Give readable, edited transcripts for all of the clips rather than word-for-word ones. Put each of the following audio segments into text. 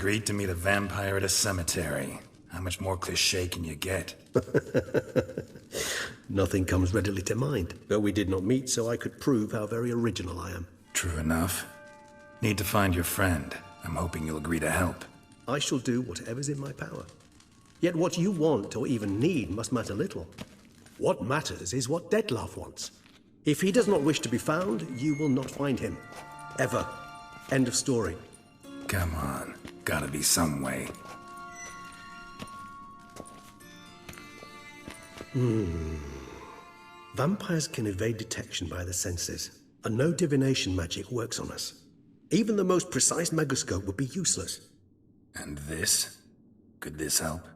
agreed to meet a vampire at a cemetery. How much more cliché can you get? Nothing comes readily to mind, though we did not meet so I could prove how very original I am. True enough. Need to find your friend. I'm hoping you'll agree to help. I shall do whatever's in my power. Yet what you want or even need must matter little. What matters is what Dettlaff wants. If he does not wish to be found, you will not find him. Ever. End of story. Come on. Gotta be some way. Vampires can evade detection by the senses, and no divination magic works on us. Even the most precise megoscope would be useless. And this? Could this help?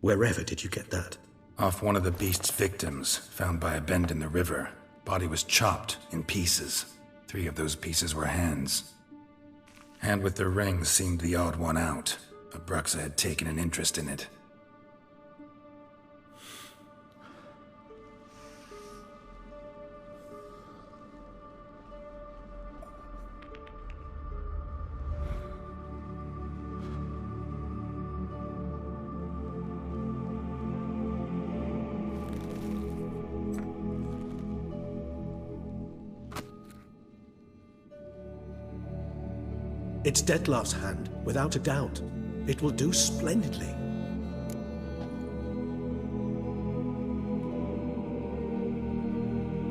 Wherever did you get that? Off one of the beast's victims, found by a bend in the river. Body was chopped in pieces. 3 of those pieces were hands. Hand with the ring seemed the odd one out. Abruxa had taken an interest in it. It's Dettlaff's hand, without a doubt. It will do splendidly.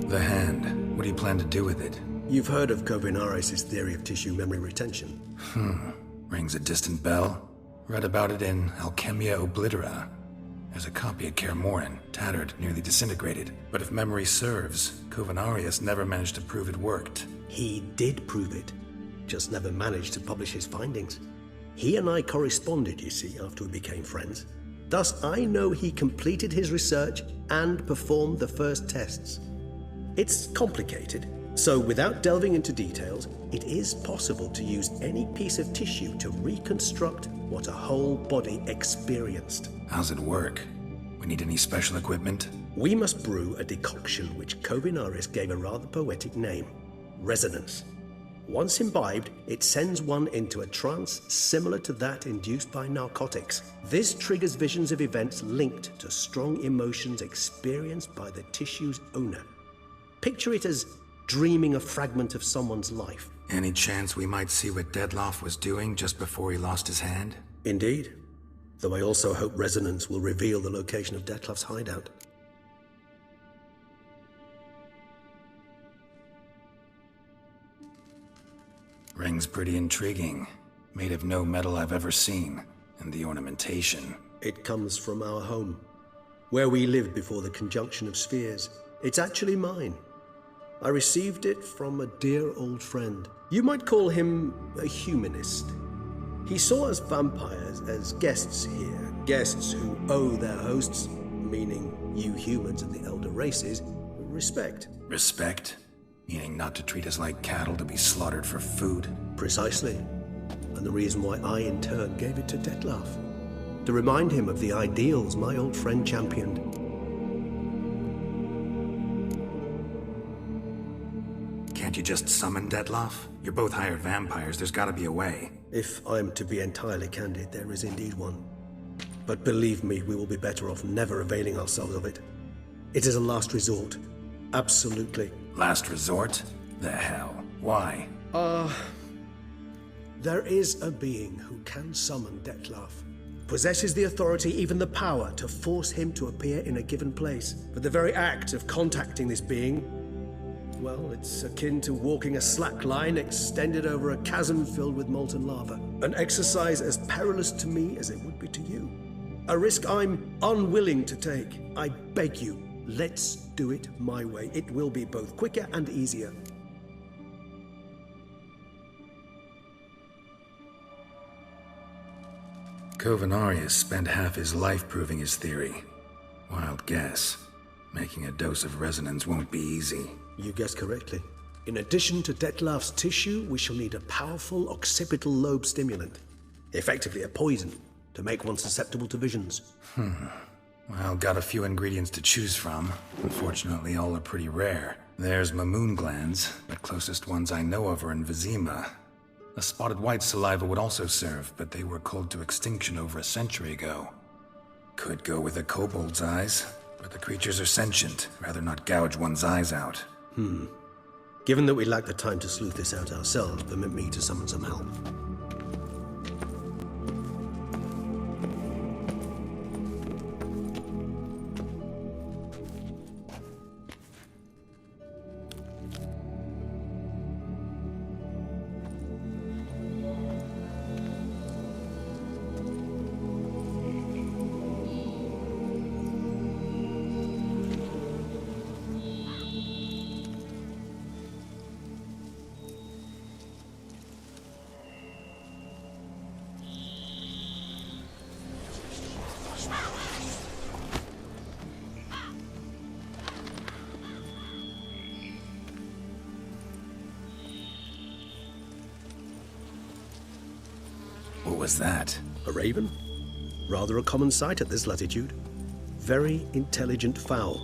The hand. What do you plan to do with it? You've heard of Kovinaris' theory of tissue memory retention. Rings a distant bell. Read about it in Alchemia Oblitera. There's a copy at Kaer Morhen, tattered, nearly disintegrated. But if memory serves, Kovinaris never managed to prove it worked. He did prove it, just never managed to publish his findings. He and I corresponded, you see, after we became friends. Thus, I know he completed his research and performed the first tests. It's complicated, so without delving into details, it is possible to use any piece of tissue to reconstruct what a whole body experienced. How's it work? We need any special equipment? We must brew a decoction which Kovinaris gave a rather poetic name: resonance. Once imbibed, it sends one into a trance similar to that induced by narcotics. This triggers visions of events linked to strong emotions experienced by the tissue's owner. Picture it as dreaming a fragment of someone's life. Any chance we might see what Dettlaff was doing just before he lost his hand? Indeed. Though I also hope resonance will reveal the location of Dettlaff's hideout. Ring's pretty intriguing. Made of no metal I've ever seen. And the ornamentation. It comes from our home, where we lived before the conjunction of spheres. It's actually mine. I received it from a dear old friend. You might call him a humanist. He saw us vampires as guests here, guests who owe their hosts, meaning you humans and the elder races, respect. Respect? Meaning not to treat us like cattle to be slaughtered for food? Precisely. And the reason why I, in turn, gave it to Dettlaff. To remind him of the ideals my old friend championed. Can't you just summon Dettlaff? You're both hired vampires, there's gotta be a way. If I'm to be entirely candid, there is indeed one. But believe me, we will be better off never availing ourselves of it. It is a last resort. Absolutely. Last resort? The hell? Why? There is a being who can summon Dettlaff. Possesses the authority, even the power, to force him to appear in a given place. But the very act of contacting this being, well, it's akin to walking a slack line extended over a chasm filled with molten lava. An exercise as perilous to me as it would be to you. A risk I'm unwilling to take. I beg you, let's do it my way. It will be both quicker and easier. Kovinaris spent half his life proving his theory. Wild guess. Making a dose of resonance won't be easy. You guessed correctly. In addition to Dettlaff's tissue, we shall need a powerful occipital lobe stimulant. Effectively a poison, to make one susceptible to visions. Well, got a few ingredients to choose from. Unfortunately, all are pretty rare. There's Mamoon glands, the closest ones I know of are in Vizima. A spotted white saliva would also serve, but they were culled to extinction over a century ago. Could go with a kobold's eyes, but the creatures are sentient. Rather not gouge one's eyes out. Given that we lack the time to sleuth this out ourselves, permit me to summon some help. What was that? A raven? Rather a common sight at this latitude. Very intelligent fowl.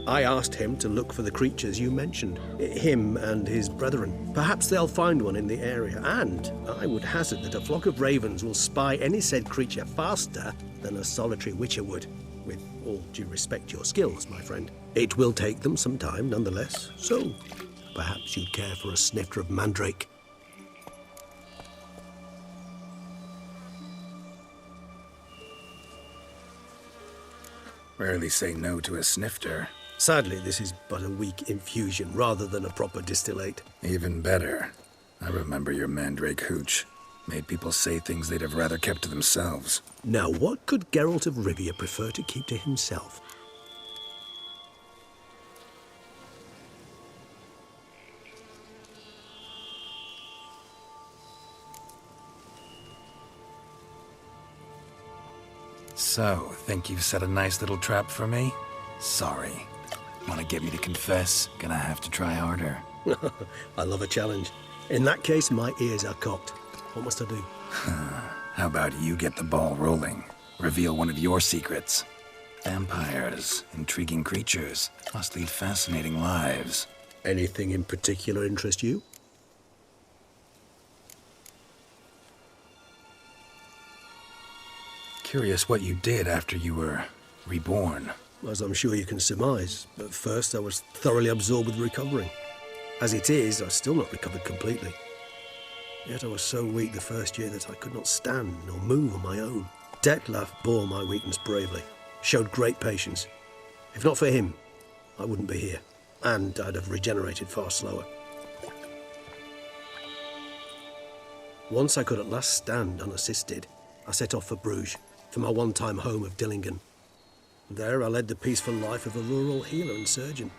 I asked him to look for the creatures you mentioned. Him and his brethren. Perhaps they'll find one in the area, and I would hazard that a flock of ravens will spy any said creature faster than a solitary witcher would. With all due respect to your skills, my friend. It will take them some time, nonetheless. So, perhaps you'd care for a snifter of mandrake. Rarely say no to a snifter. Sadly, this is but a weak infusion rather than a proper distillate. Even better. I remember your mandrake hooch. Made people say things they'd have rather kept to themselves. Now, what could Geralt of Rivia prefer to keep to himself? So, think you've set a nice little trap for me? Sorry. Want to get me to confess? Gonna have to try harder. I love a challenge. In that case, my ears are cocked. What must I do? How about you get the ball rolling? Reveal one of your secrets. Vampires, intriguing creatures, must lead fascinating lives. Anything in particular interest you? Curious what you did after you were reborn. As I'm sure you can surmise, at first I was thoroughly absorbed with recovering. As it is, I've still not recovered completely. Yet I was so weak the first year that I could not stand or move on my own. Detlef bore my weakness bravely, showed great patience. If not for him, I wouldn't be here, and I'd have regenerated far slower. Once I could at last stand unassisted, I set off for Bruges, for my one-time home of Dillingen. There I led the peaceful life of a rural healer and surgeon,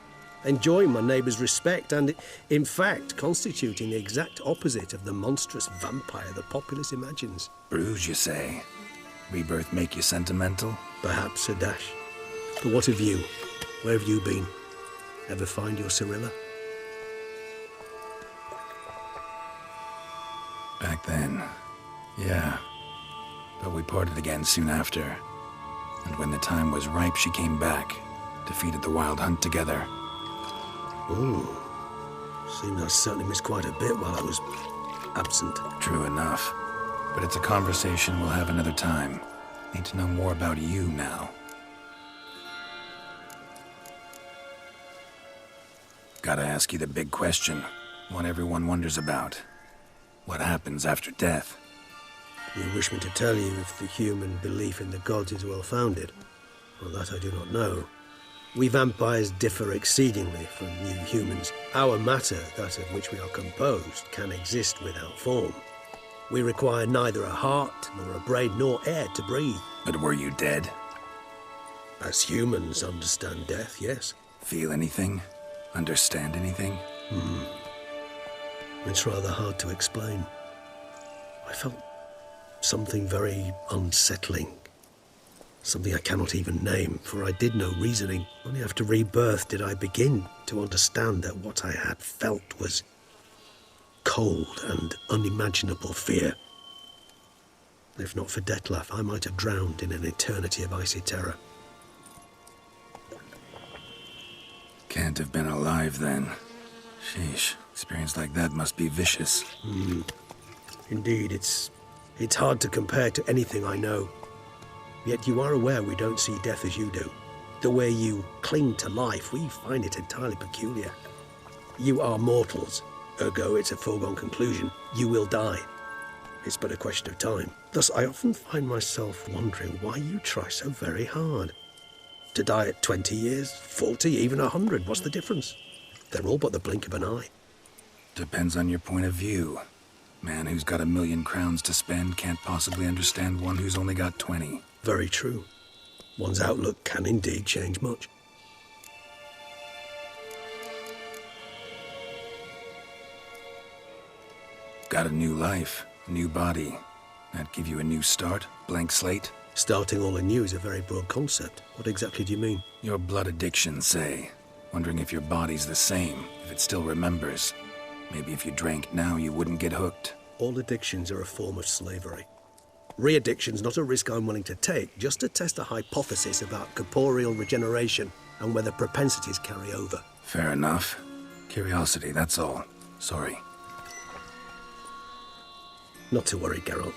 enjoying my neighbours' respect and, in fact, constituting the exact opposite of the monstrous vampire the populace imagines. Bruges, you say? Rebirth make you sentimental? Perhaps a dash. But what of you? Where have you been? Ever find your Cirilla? Back then, yeah. But we parted again soon after. And when the time was ripe, she came back, defeated the Wild Hunt together. Ooh. Seems I certainly missed quite a bit while I was absent. True enough. But it's a conversation we'll have another time. Need to know more about you now. Gotta ask you the big question. One everyone wonders about. What happens after death? You wish me to tell you if the human belief in the gods is well-founded? Well, that I do not know. We vampires differ exceedingly from you humans. Our matter, that of which we are composed, can exist without form. We require neither a heart, nor a brain, nor air to breathe. But were you dead? As humans understand death, yes. Feel anything? Understand anything? It's rather hard to explain. I felt something very unsettling. Something I cannot even name, for I did no reasoning. Only after rebirth did I begin to understand that what I had felt was cold and unimaginable fear. If not for Detlef, I might have drowned in an eternity of icy terror. Can't have been alive then. Sheesh, experience like that must be vicious. Indeed, it's hard to compare to anything I know. Yet you are aware we don't see death as you do. The way you cling to life, we find it entirely peculiar. You are mortals, ergo it's a foregone conclusion. You will die. It's but a question of time. Thus, I often find myself wondering why you try so very hard. To die at 20 years, 40, even 100, what's the difference? They're all but the blink of an eye. Depends on your point of view. Man who's got 1,000,000 crowns to spend can't possibly understand one who's only got 20. Very true. One's outlook can indeed change much. Got a new life, new body. That give you a new start? Blank slate? Starting all anew is a very broad concept. What exactly do you mean? Your blood addiction, say. Wondering if your body's the same, if it still remembers. Maybe if you drank now, you wouldn't get hooked. All addictions are a form of slavery. Re-addiction's not a risk I'm willing to take, just to test a hypothesis about corporeal regeneration and whether propensities carry over. Fair enough. Curiosity, that's all. Sorry. Not to worry, Geralt.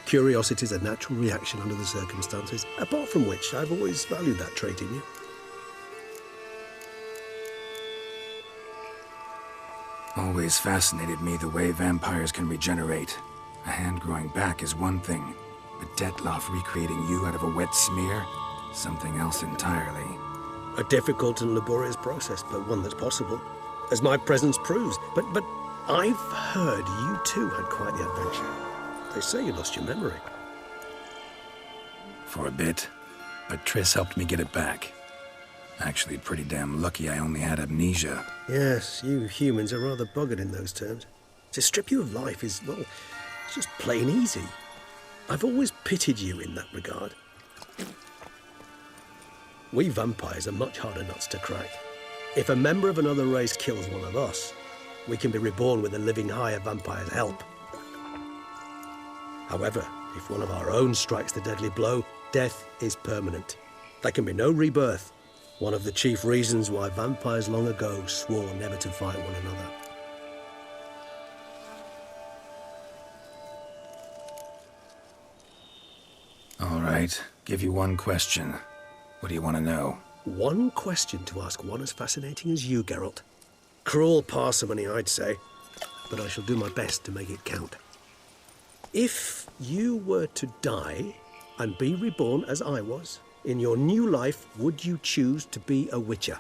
Curiosity is a natural reaction under the circumstances, apart from which I've always valued that trait in you. Always fascinated me the way vampires can regenerate. A hand growing back is one thing, but Detloff recreating you out of a wet smear? Something else entirely. A difficult and laborious process, but one that's possible, as my presence proves. But I've heard you too had quite the adventure. They say you lost your memory. For a bit, but Triss helped me get it back. Actually, pretty damn lucky I only had amnesia. Yes, you humans are rather buggered in those terms. To strip you of life is, well, it's just plain easy. I've always pitied you in that regard. We vampires are much harder nuts to crack. If a member of another race kills one of us, we can be reborn with a living higher vampire's help. However, if one of our own strikes the deadly blow, death is permanent. There can be no rebirth. One of the chief reasons why vampires long ago swore never to fight one another. All right, give you one question. What do you want to know? One question to ask one as fascinating as you, Geralt. Cruel parsimony, I'd say, but I shall do my best to make it count. If you were to die and be reborn as I was, in your new life, would you choose to be a Witcher?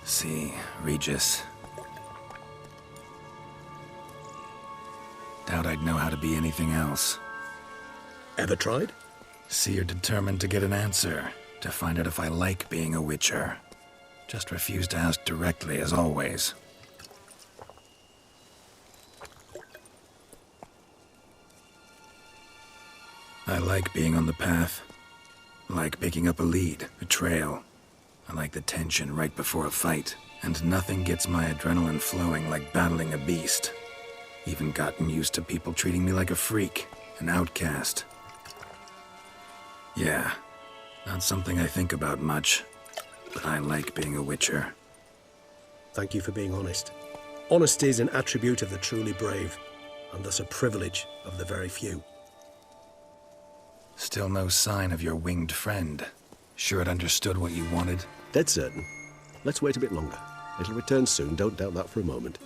See, Regis. Doubt I'd know how to be anything else. Ever tried? See, you're determined to get an answer, to find out if I like being a Witcher. Just refuse to ask directly, as always. I like being on the path. I like picking up a lead, a trail. I like the tension right before a fight. And nothing gets my adrenaline flowing like battling a beast. Even gotten used to people treating me like a freak, an outcast. Yeah, not something I think about much, but I like being a Witcher. Thank you for being honest. Honesty is an attribute of the truly brave, and thus a privilege of the very few. Still no sign of your winged friend. Sure it understood what you wanted? Dead certain. Let's wait a bit longer. It'll return soon, don't doubt that for a moment.